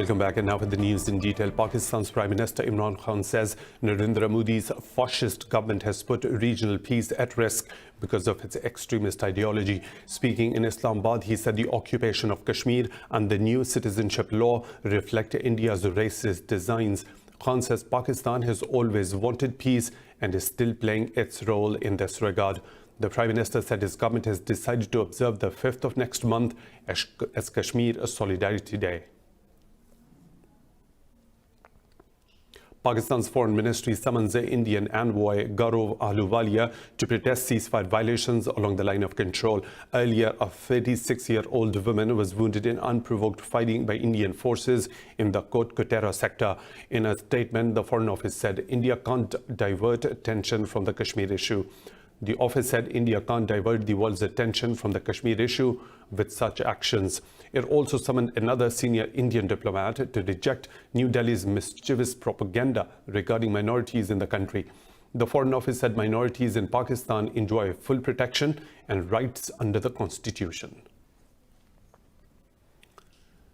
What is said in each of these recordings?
Welcome back, and now with the news in detail. Pakistan's Prime Minister Imran Khan says Narendra Modi's fascist government has put regional peace at risk because of its extremist ideology. Speaking in Islamabad, he said the occupation of Kashmir and the new citizenship law reflect India's racist designs. Khan says Pakistan has always wanted peace and is still playing its role in this regard. The Prime Minister said his government has decided to observe the 5th of next month as Kashmir Solidarity Day. Pakistan's Foreign Ministry summons the Indian envoy Gaurav Ahluwalia to protest ceasefire violations along the line of control. Earlier, a 36-year-old woman was wounded in unprovoked fighting by Indian forces in the Kot-Kotera sector. In a statement, the Foreign Office said India can't divert attention from the Kashmir issue. The office said India can't divert the world's attention from the Kashmir issue with such actions. It also summoned another senior Indian diplomat to reject New Delhi's mischievous propaganda regarding minorities in the country. The Foreign Office said minorities in Pakistan enjoy full protection and rights under the Constitution.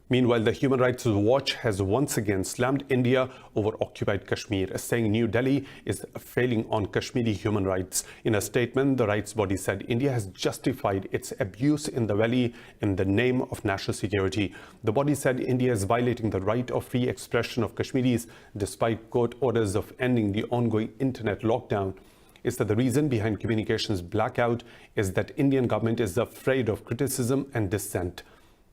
Meanwhile, the Human Rights Watch has once again slammed India over occupied Kashmir, saying New Delhi is failing on Kashmiri human rights. In a statement, the rights body said India has justified its abuse in the valley in the name of national security. The body said India is violating the right of free expression of Kashmiris despite court orders of ending the ongoing internet lockdown. It said the reason behind communications blackout is that Indian government is afraid of criticism and dissent.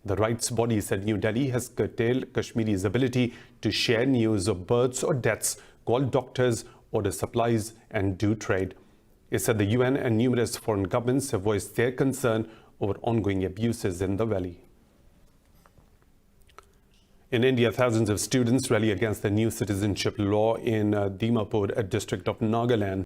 The rights body said New Delhi has curtailed Kashmiri's ability to share news of births or deaths, call doctors, order supplies, and do trade. It said the UN and numerous foreign governments have voiced their concern over ongoing abuses in the valley. In India, thousands of students rally against the new citizenship law in Dimapur, a district of Nagaland.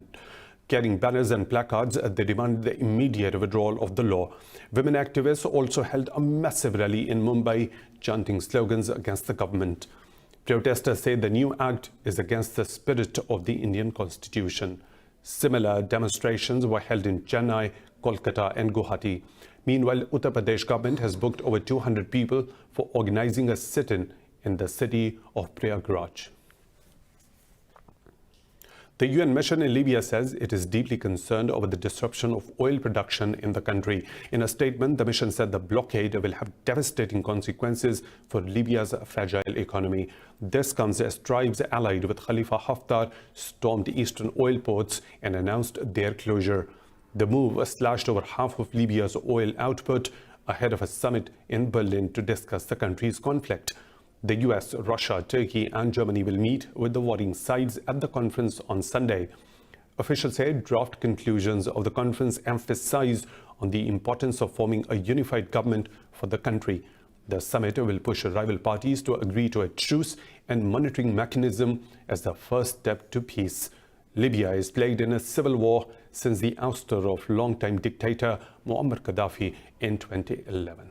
Carrying banners and placards, they demanded the immediate withdrawal of the law. Women activists also held a massive rally in Mumbai, chanting slogans against the government. Protesters say the new act is against the spirit of the Indian Constitution. Similar demonstrations were held in Chennai, Kolkata and Guwahati. Meanwhile, Uttar Pradesh government has booked over 200 people for organizing a sit-in in the city of Prayagraj. The UN mission in Libya says it is deeply concerned over the disruption of oil production in the country. In a statement, the mission said the blockade will have devastating consequences for Libya's fragile economy. This comes as tribes allied with Khalifa Haftar stormed eastern oil ports and announced their closure. The move slashed over half of Libya's oil output ahead of a summit in Berlin to discuss the country's conflict. The US, Russia, Turkey and Germany will meet with the warring sides at the conference on Sunday. Officials say draft conclusions of the conference emphasize on the importance of forming a unified government for the country. The summit will push rival parties to agree to a truce and monitoring mechanism as the first step to peace. Libya is plagued in a civil war since the ouster of longtime dictator Muammar Gaddafi in 2011.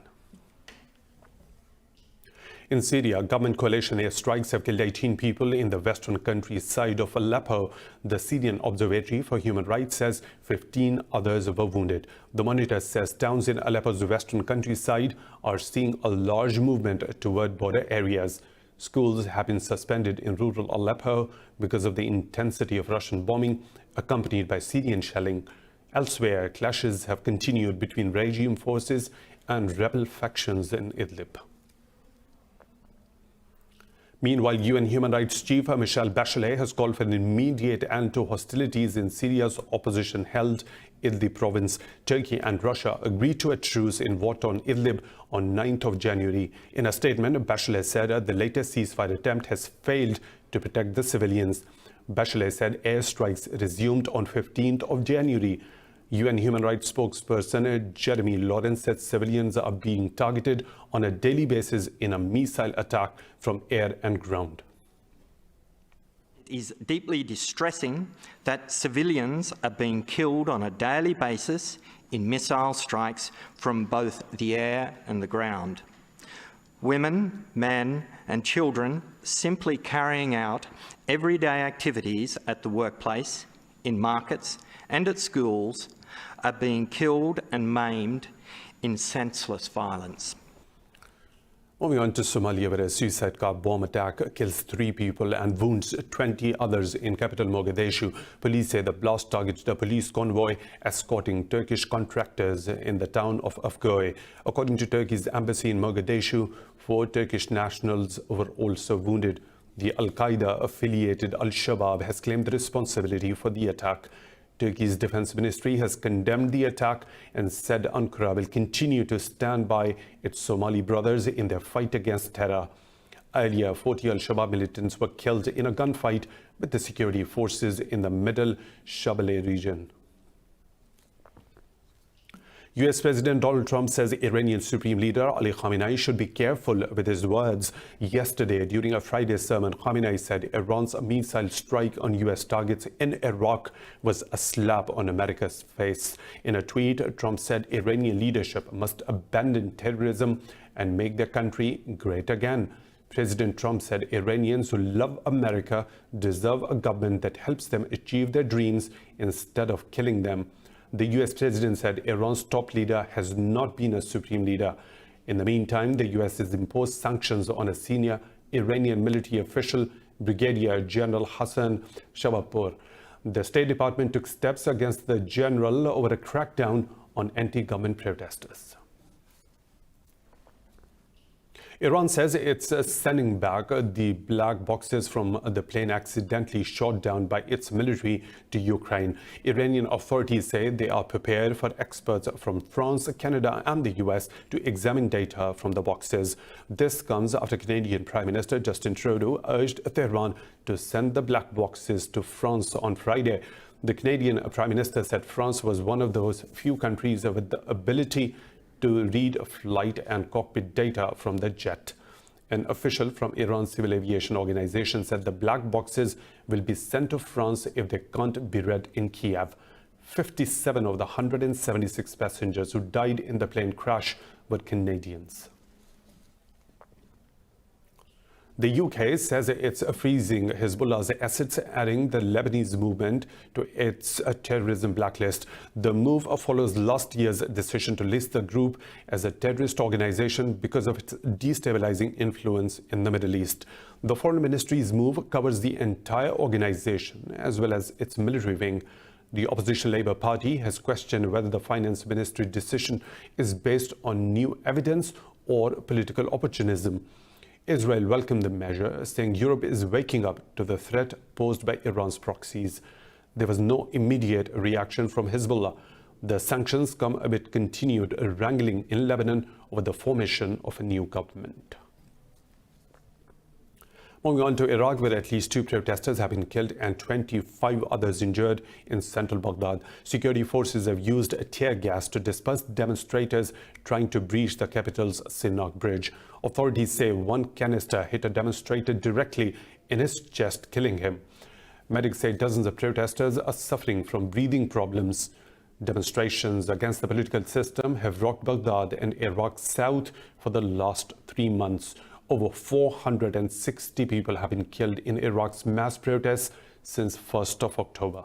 In Syria, government coalition airstrikes have killed 18 people in the western countryside of Aleppo. The Syrian Observatory for Human Rights says 15 others were wounded. The Monitor says towns in Aleppo's western countryside are seeing a large movement toward border areas. Schools have been suspended in rural Aleppo because of the intensity of Russian bombing, accompanied by Syrian shelling. Elsewhere, clashes have continued between regime forces and rebel factions in Idlib. Meanwhile, UN Human Rights Chief Michelle Bachelet has called for an immediate end to hostilities in Syria's opposition-held Idlib province. Turkey and Russia agreed to a truce in war-torn Idlib on 9th of January. In a statement, Bachelet said the latest ceasefire attempt has failed to protect the civilians. Bachelet said airstrikes resumed on 15th of January. UN Human Rights spokesperson Jeremy Lawrence said civilians are being targeted on a daily basis in a missile attack from air and ground. It is deeply distressing that civilians are being killed on a daily basis in missile strikes from both the air and the ground. Women, men and children simply carrying out everyday activities at the workplace, in markets and at schools are being killed and maimed in senseless violence. Moving on to Somalia, where a suicide car bomb attack kills 3 people and wounds 20 others in capital Mogadishu. Police say the blast targeted a police convoy escorting Turkish contractors in the town of Afgoy. According to Turkey's embassy in Mogadishu, 4 Turkish nationals were also wounded. The Al-Qaeda-affiliated Al-Shabaab has claimed the responsibility for the attack. Turkey's defense ministry has condemned the attack and said Ankara will continue to stand by its Somali brothers in their fight against terror. Earlier, 40 Al-Shabaab militants were killed in a gunfight with the security forces in the middle Shabelle region. US President Donald Trump says Iranian Supreme Leader Ali Khamenei should be careful with his words. Yesterday, during a Friday sermon, Khamenei said Iran's missile strike on US targets in Iraq was a slap on America's face. In a tweet, Trump said Iranian leadership must abandon terrorism and make their country great again. President Trump said Iranians who love America deserve a government that helps them achieve their dreams instead of killing them. The US president said Iran's top leader has not been a supreme leader. In the meantime, the US has imposed sanctions on a senior Iranian military official, Brigadier General Hassan Shawapur. The State Department took steps against the general over a crackdown on anti-government protesters. Iran says it's sending back the black boxes from the plane accidentally shot down by its military to Ukraine. Iranian authorities say they are prepared for experts from France, Canada and the US to examine data from the boxes. This comes after Canadian Prime Minister Justin Trudeau urged Tehran to send the black boxes to France on Friday. The Canadian Prime Minister said France was one of those few countries with the ability to read flight and cockpit data from the jet. An official from Iran's civil aviation organization said the black boxes will be sent to France if they can't be read in Kiev. 57 of the 176 passengers who died in the plane crash were Canadians. The UK says it's freezing Hezbollah's assets, adding the Lebanese movement to its terrorism blacklist. The move follows last year's decision to list the group as a terrorist organization because of its destabilizing influence in the Middle East. The Foreign Ministry's move covers the entire organization as well as its military wing. The opposition Labour Party has questioned whether the Finance Ministry decision is based on new evidence or political opportunism. Israel welcomed the measure, saying Europe is waking up to the threat posed by Iran's proxies. There was no immediate reaction from Hezbollah. The sanctions come amid continued wrangling in Lebanon over the formation of a new government. Moving on to Iraq, where at least 2 protesters have been killed and 25 others injured in central Baghdad. Security forces have used tear gas to disperse demonstrators trying to breach the capital's Sinaq bridge. Authorities say one canister hit a demonstrator directly in his chest, killing him. Medics say dozens of protesters are suffering from breathing problems. Demonstrations against the political system have rocked Baghdad and Iraq's south for the last 3 months. Over 460 people have been killed in Iraq's mass protests since 1st of October.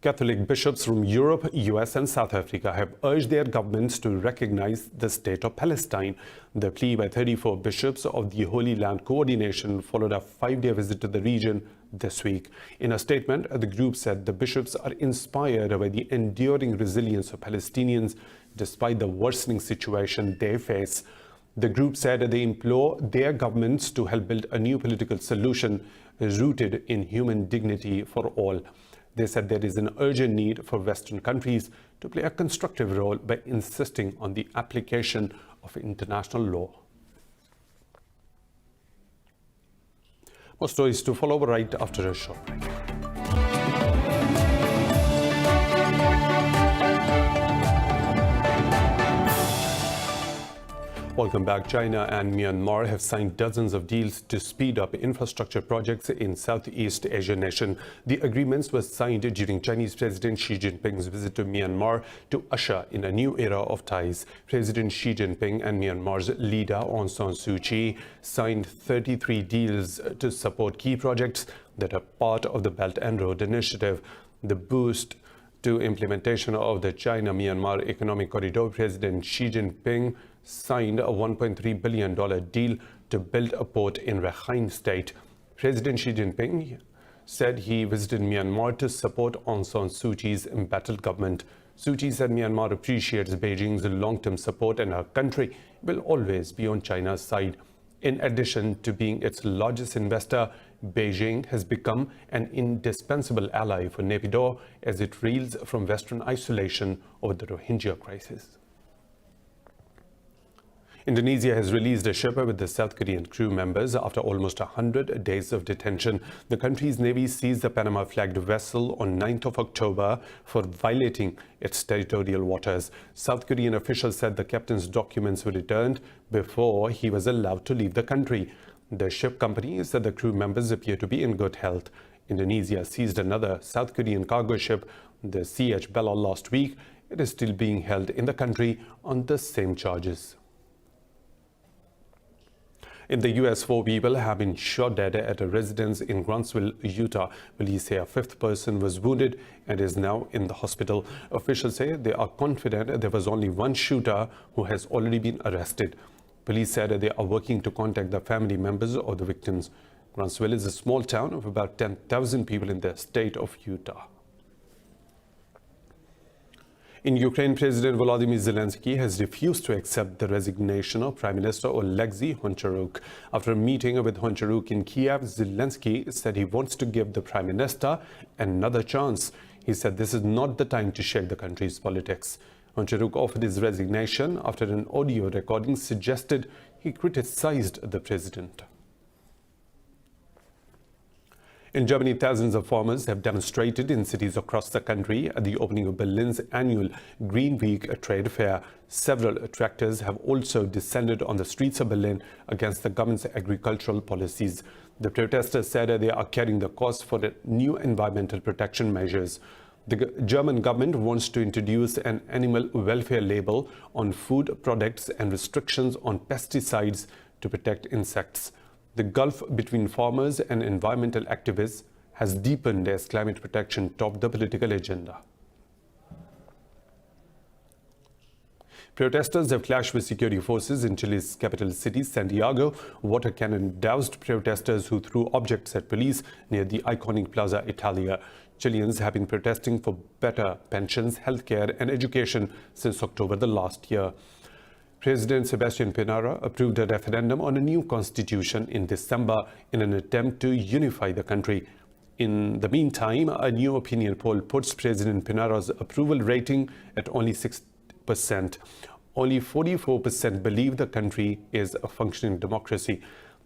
Catholic bishops from Europe, US and South Africa have urged their governments to recognize the state of Palestine. The plea by 34 bishops of the Holy Land Coordination followed a 5-day visit to the region this week. In a statement, the group said the bishops are inspired by the enduring resilience of Palestinians despite the worsening situation they face. The group said they implore their governments to help build a new political solution rooted in human dignity for all. They said there is an urgent need for Western countries to play a constructive role by insisting on the application of international law. More stories to follow right after a short break. Welcome back. China and Myanmar have signed dozens of deals to speed up infrastructure projects in Southeast Asian nation. The agreements were signed during Chinese President Xi Jinping's visit to Myanmar to usher in a new era of ties. President Xi Jinping and Myanmar's leader Aung San Suu Kyi signed 33 deals to support key projects that are part of the Belt and Road Initiative. The boost to implementation of the China-Myanmar Economic Corridor, President Xi Jinping signed a $1.3 billion deal to build a port in Rakhine State. President Xi Jinping said he visited Myanmar to support Aung San Suu Kyi's embattled government. Suu Kyi said Myanmar appreciates Beijing's long-term support and her country will always be on China's side. In addition to being its largest investor, Beijing has become an indispensable ally for Naypyidaw as it reels from Western isolation over the Rohingya crisis. Indonesia has released a ship with the South Korean crew members after almost 100 days of detention. The country's navy seized the Panama-flagged vessel on 9th of October for violating its territorial waters. South Korean officials said the captain's documents were returned before he was allowed to leave the country. The ship company said the crew members appear to be in good health. Indonesia seized another South Korean cargo ship, the Hezbollah, last week. It is still being held in the country on the same charges. In the U.S., 4 people have been shot dead at a residence in Grantsville, Utah. Police say a 5th person was wounded and is now in the hospital. Officials say they are confident there was only one shooter who has already been arrested. Police said they are working to contact the family members of the victims. Grantsville is a small town of about 10,000 people in the state of Utah. In Ukraine, President Volodymyr Zelensky has refused to accept the resignation of Prime Minister Oleksiy Honcharuk. After a meeting with Honcharuk in Kiev, Zelensky said he wants to give the Prime Minister another chance. He said this is not the time to shake the country's politics. Honcharuk offered his resignation after an audio recording suggested he criticized the president. In Germany, thousands of farmers have demonstrated in cities across the country at the opening of Berlin's annual Green Week trade fair. Several tractors have also descended on the streets of Berlin against the government's agricultural policies. The protesters said they are carrying the cost for the new environmental protection measures. The German government wants to introduce an animal welfare label on food products and restrictions on pesticides to protect insects. The gulf between farmers and environmental activists has deepened as climate protection topped the political agenda. Protesters have clashed with security forces in Chile's capital city, Santiago. Water cannon doused protesters who threw objects at police near the iconic Plaza Italia. Chileans have been protesting for better pensions, healthcare and education since October the last year. President Sebastián Piñera approved a referendum on a new constitution in December in an attempt to unify the country. In the meantime, a new opinion poll puts President Piñera's approval rating at only 6%. Only 44% believe the country is a functioning democracy.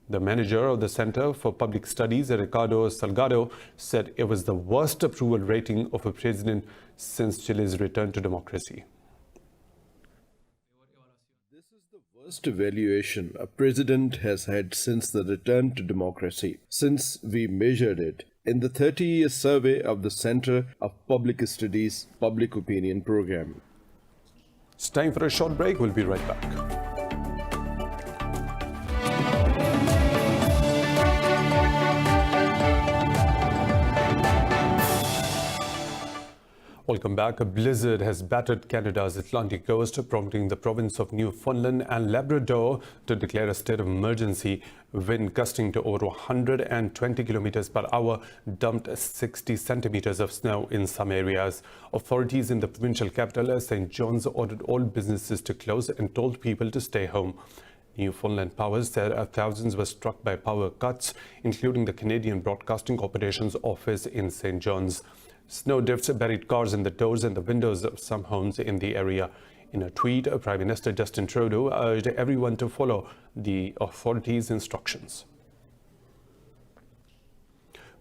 The manager of the Center for Public Studies, Ricardo Salgado, said it was the worst approval rating of a president since Chile's return to democracy. Worst evaluation a president has had since the return to democracy, since we measured it in the 30-year survey of the Center of Public Studies Public Opinion Program. It's time for a short break. We'll be right back. Welcome back. A blizzard has battered Canada's Atlantic coast, prompting the province of Newfoundland and Labrador to declare a state of emergency. Wind gusting to over 120 kilometers per hour dumped 60 centimeters of snow in some areas. Authorities in the provincial capital, St. John's, ordered all businesses to close and told people to stay home. Newfoundland Power said thousands were struck by power cuts, including the Canadian Broadcasting Corporation's office in St. John's. Snow drifts buried cars in the doors and the windows of some homes in the area. In a tweet, Prime Minister Justin Trudeau urged everyone to follow the authorities' instructions.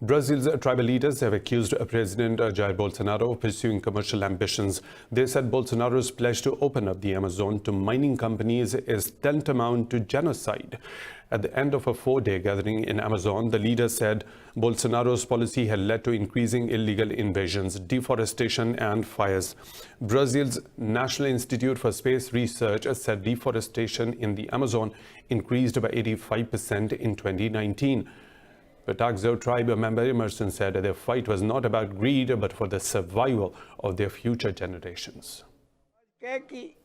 Brazil's tribal leaders have accused President Jair Bolsonaro of pursuing commercial ambitions. They said Bolsonaro's pledge to open up the Amazon to mining companies is tantamount to genocide. At the end of a 4-day gathering in Amazon, the leaders said Bolsonaro's policy had led to increasing illegal invasions, deforestation and fires. Brazil's National Institute for Space Research said deforestation in the Amazon increased by 85% in 2019. Pataxo tribe member Emerson said their fight was not about greed but for the survival of their future generations.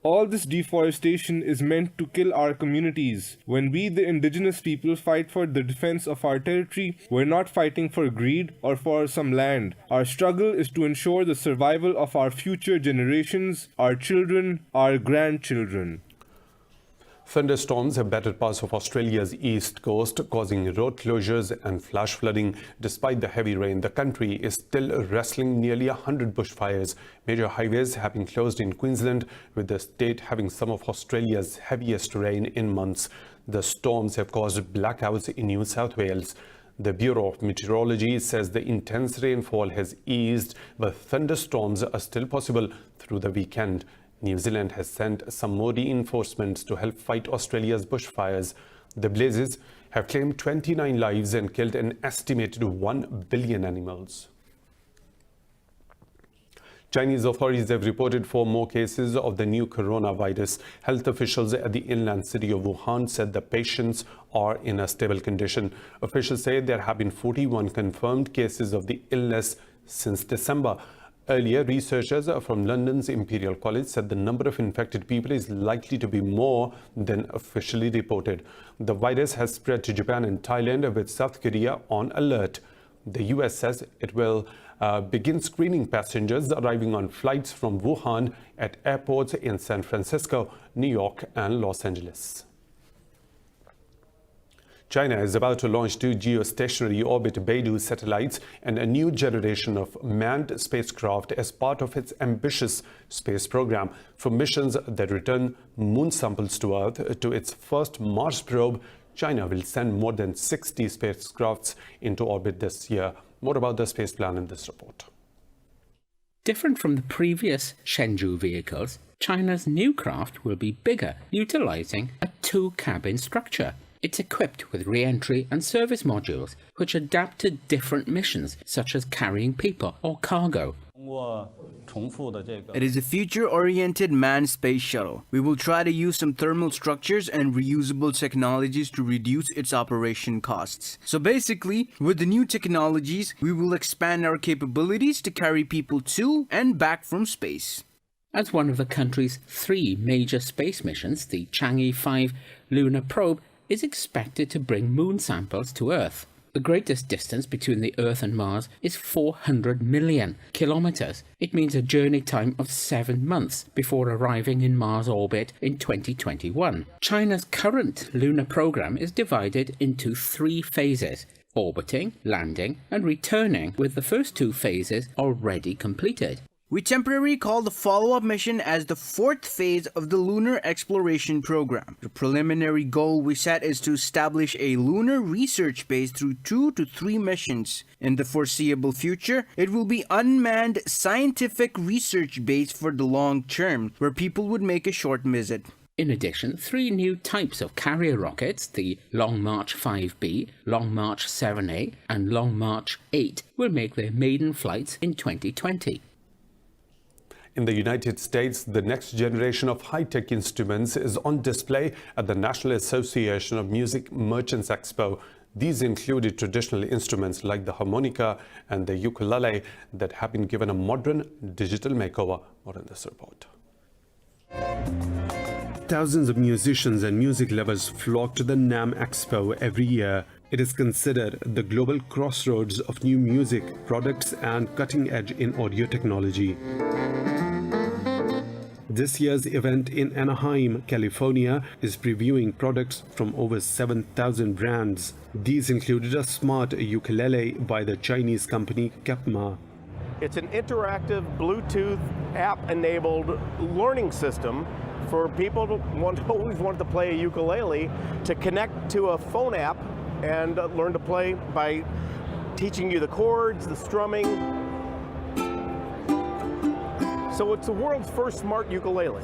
All this deforestation is meant to kill our communities. When we, the indigenous people, fight for the defense of our territory, we're not fighting for greed or for some land. Our struggle is to ensure the survival of our future generations, our children, our grandchildren. Thunderstorms have battered parts of Australia's east coast, causing road closures and flash flooding. Despite the heavy rain, the country is still wrestling nearly 100 bushfires. Major highways have been closed in Queensland, with the state having some of Australia's heaviest rain in months. The storms have caused blackouts in New South Wales. The Bureau of Meteorology says the intense rainfall has eased, but thunderstorms are still possible through the weekend. New Zealand has sent some more reinforcements to help fight Australia's bushfires. The blazes have claimed 29 lives and killed an estimated 1 billion animals. Chinese authorities have reported 4 more cases of the new coronavirus. Health officials at the inland city of Wuhan said the patients are in a stable condition. Officials say there have been 41 confirmed cases of the illness since December. Earlier, researchers from London's Imperial College said the number of infected people is likely to be more than officially reported. The virus has spread to Japan and Thailand, with South Korea on alert. The US says it will begin screening passengers arriving on flights from Wuhan at airports in San Francisco, New York, and Los Angeles. China is about to launch 2 geostationary orbit Beidou satellites and a new generation of manned spacecraft as part of its ambitious space program. For missions that return moon samples to Earth to its first Mars probe, China will send more than 60 spacecrafts into orbit this year. More about the space plan in this report. Different from the previous Shenzhou vehicles, China's new craft will be bigger, utilizing a 2-cabin structure. It's equipped with re-entry and service modules, which adapt to different missions, such as carrying people or cargo. It is a future-oriented manned space shuttle. We will try to use some thermal structures and reusable technologies to reduce its operation costs. So basically, with the new technologies, we will expand our capabilities to carry people to and back from space. As one of the country's 3 major space missions, the Chang'e 5 lunar probe is expected to bring moon samples to Earth. The greatest distance between the Earth and Mars is 400 million kilometers. It means a journey time of 7 months before arriving in Mars orbit in 2021. China's current lunar program is divided into 3 phases: orbiting, landing, and returning, with the first 2 phases already completed. We temporarily call the follow-up mission as the 4th phase of the Lunar Exploration Program. The preliminary goal we set is to establish a lunar research base through 2 to 3 missions. In the foreseeable future, it will be unmanned scientific research base for the long term, where people would make a short visit. In addition, 3 new types of carrier rockets, the Long March 5B, Long March 7A, and Long March 8, will make their maiden flights in 2020. In the United States, the next generation of high-tech instruments is on display at the National Association of Music Merchants Expo. These included traditional instruments like the harmonica and the ukulele that have been given a modern digital makeover. More in this report. Thousands of musicians and music lovers flock to the NAMM Expo every year. It is considered the global crossroads of new music, products, and cutting edge in audio technology. This year's event in Anaheim, California, is previewing products from over 7,000 brands. These included a smart ukulele by the Chinese company Capma. It's an interactive Bluetooth app-enabled learning system for people who always wanted to play a ukulele to connect to a phone app and learn to play by teaching you the chords, the strumming. So it's the world's first smart ukulele.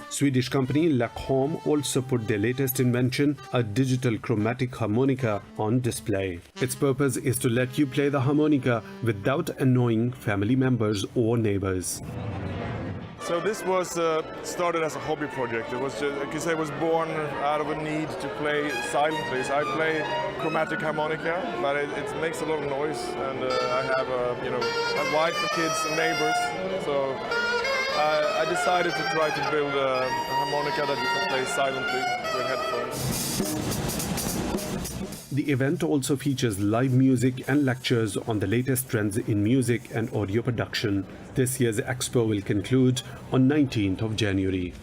Swedish company Lackholm also put their latest invention, a digital chromatic harmonica, on display. Its purpose is to let you play the harmonica without annoying family members or neighbors. So this was started as a hobby project. It was just, I could say, it was born out of a need to play silently. So I play chromatic harmonica, but it makes a lot of noise, and I have a wife and kids and neighbors. So I decided to try to build a harmonica that you can play silently with headphones. The event also features live music and lectures on the latest trends in music and audio production. This year's expo will conclude on 19th of January.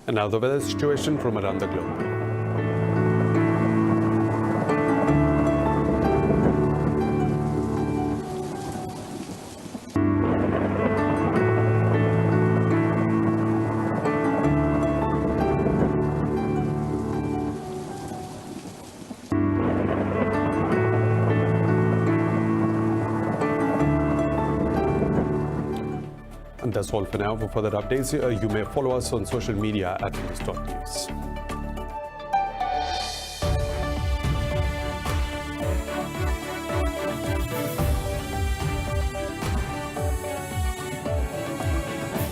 And now the weather situation from around the globe. And that's all for now. For further updates, you may follow us on social media at Indus.news.